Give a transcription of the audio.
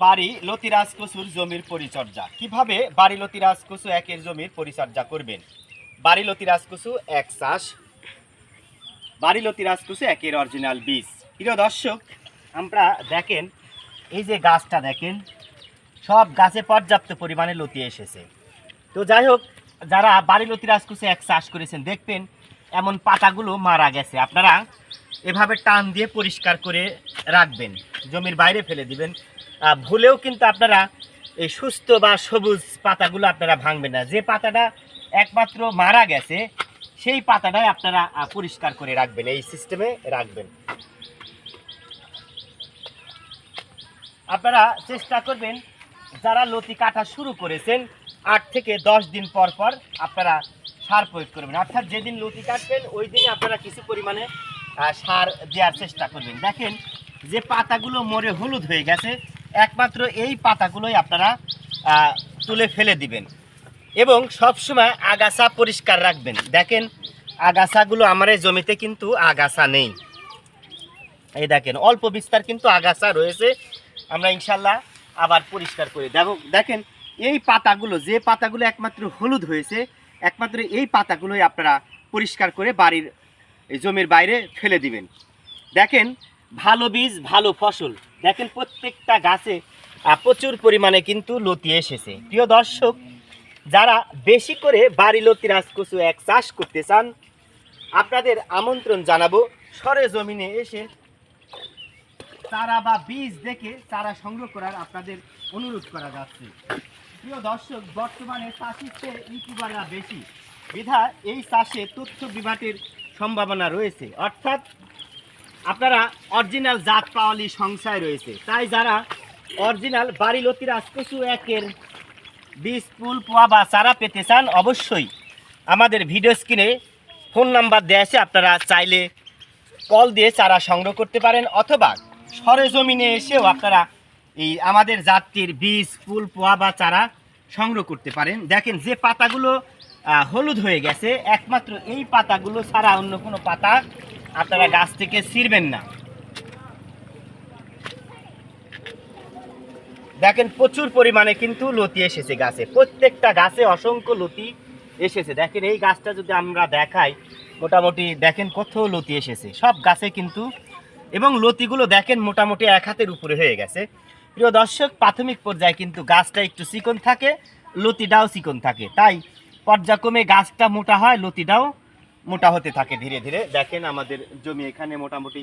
বাড়ি লতিরাজ কচুর জমির পরিচর্যা। কিভাবে বাড়ি লতিরাজ কচু একের জমির পরিচর্যা করবেন। বাড়ি লতিরাজ কচু এক চাষ, বাড়ি লতিরাজ কচু একের অরিজিনাল বীজ। প্রিয় দর্শক, আমরা দেখেন এই যে গাছটা দেখেন, সব গাছে পর্যাপ্ত পরিমাণে লতি এসেছে। তো যাই হোক, যারা বাড়ি লতিরাজ কচু এক চাষ করেছেন দেখবেন এমন পাতাগুলো মারা গেছে। আপনারা এভাবে টান দিয়ে পরিষ্কার করে রাখবেন, জমির বাইরে ফেলে দিবেন। ভুলেও কিন্তু আপনারা এই সুস্থ বা সবুজ পাতাগুলো আপনারা ভাঙবেন না। যে পাতাটা একমাত্র মারা গেছে সেই পাতাটাই আপনারা পরিষ্কার করে রাখবেন, এই সিস্টেমে রাখবেন। আপনারা চেষ্টা করবেন যারা লতি কাটা শুরু করেছেন 8 থেকে 10 দিন পর পর আপনারা সার প্রয়োগ করবেন। অর্থাৎ যেদিন লতি কাটবেন ওই দিনই আপনারা কিছু পরিমাণে সার দেওয়ার চেষ্টা করবেন। দেখেন যে পাতাগুলো মরে হলুদ হয়ে গেছে, একমাত্র এই পাতাগুলোই আপনারা তুলে ফেলে দিবেন এবং সবসময় আগাছা পরিষ্কার রাখবেন। দেখেন আগাছাগুলো আমার এই জমিতে কিন্তু আগাছা নেই, এই দেখেন অল্প বিস্তার কিন্তু আগাছা রয়েছে। আমরা ইনশাল্লাহ আবার পরিষ্কার করে দেখেন এই পাতাগুলো, যে পাতাগুলো একমাত্র হলুদ হয়েছে, একমাত্র এই পাতাগুলোই আপনারা পরিষ্কার করে বাড়ির জমির বাইরে ফেলে দিবেন। দেখেন ভালো বীজ ভালো ফসল। দেখেন প্রত্যেকটা গাছে প্রচুর পরিমাণে কিন্তু লতি এসেছে। প্রিয় দর্শক, যারা বেশি করে বাড়ি লতিরাজ কচু এক চাষ করতে চান আপনাদের আমন্ত্রণ জানাবো সরে জমিনে এসে চারা বা বীজ দেখে চারা সংগ্রহ করার আপনাদের অনুরোধ করা যাচ্ছে। প্রিয় দর্শক, বর্তমানে চাষির চেয়ে ইউটিউবাররা বেশি, বিধা এই চাষে তথ্য বিভাগের সম্ভাবনা রয়েছে। অর্থাৎ আপনারা অরিজিনাল জাত পাওয়ালি সংশয় রয়েছে। তাই যারা অরিজিনাল বাড়ি লতিরাজ কচু একের বীজ, ফুল, পোয়া বা চারা পেতে চান অবশ্যই আমাদের ভিডিও স্ক্রিনে ফোন নাম্বার দেওয়া আছে, আপনারা চাইলে কল দিয়ে চারা সংগ্রহ করতে পারেন অথবা সরেজমিনে এসেও আপনারা এই আমাদের জাতটির বীজ, ফুল, পোয়া বা চারা সংগ্রহ করতে পারেন। দেখেন যে পাতাগুলো হলুদ হয়ে গেছে, একমাত্র এই পাতাগুলো ছাড়া অন্য কোনো পাতা আপনারা গাছ থেকে ছিঁড়বেন না। দেখেন প্রচুর পরিমাণে কিন্তু লতি এসেছে গাছে, প্রত্যেকটা গাছে অসংখ্য লতি এসেছে। দেখেন এই গাছটা যদি আমরা দেখাই, মোটামুটি দেখেন কত লতি এসেছে সব গাছে কিন্তু, এবং লতিগুলো দেখেন মোটামুটি 1 হাতের উপরে হয়ে গেছে। প্রিয় দর্শক, প্রাথমিক পর্যায়ে কিন্তু গাছটা একটু চিকন থাকে, লতিটাও চিকন থাকে, তাই পর্যায়ক্রমে গাছটা মোটা হয়, লতিটাও মোটা হতে থাকে ধীরে ধীরে। দেখেন আমাদের জমি এখানে মোটামুটি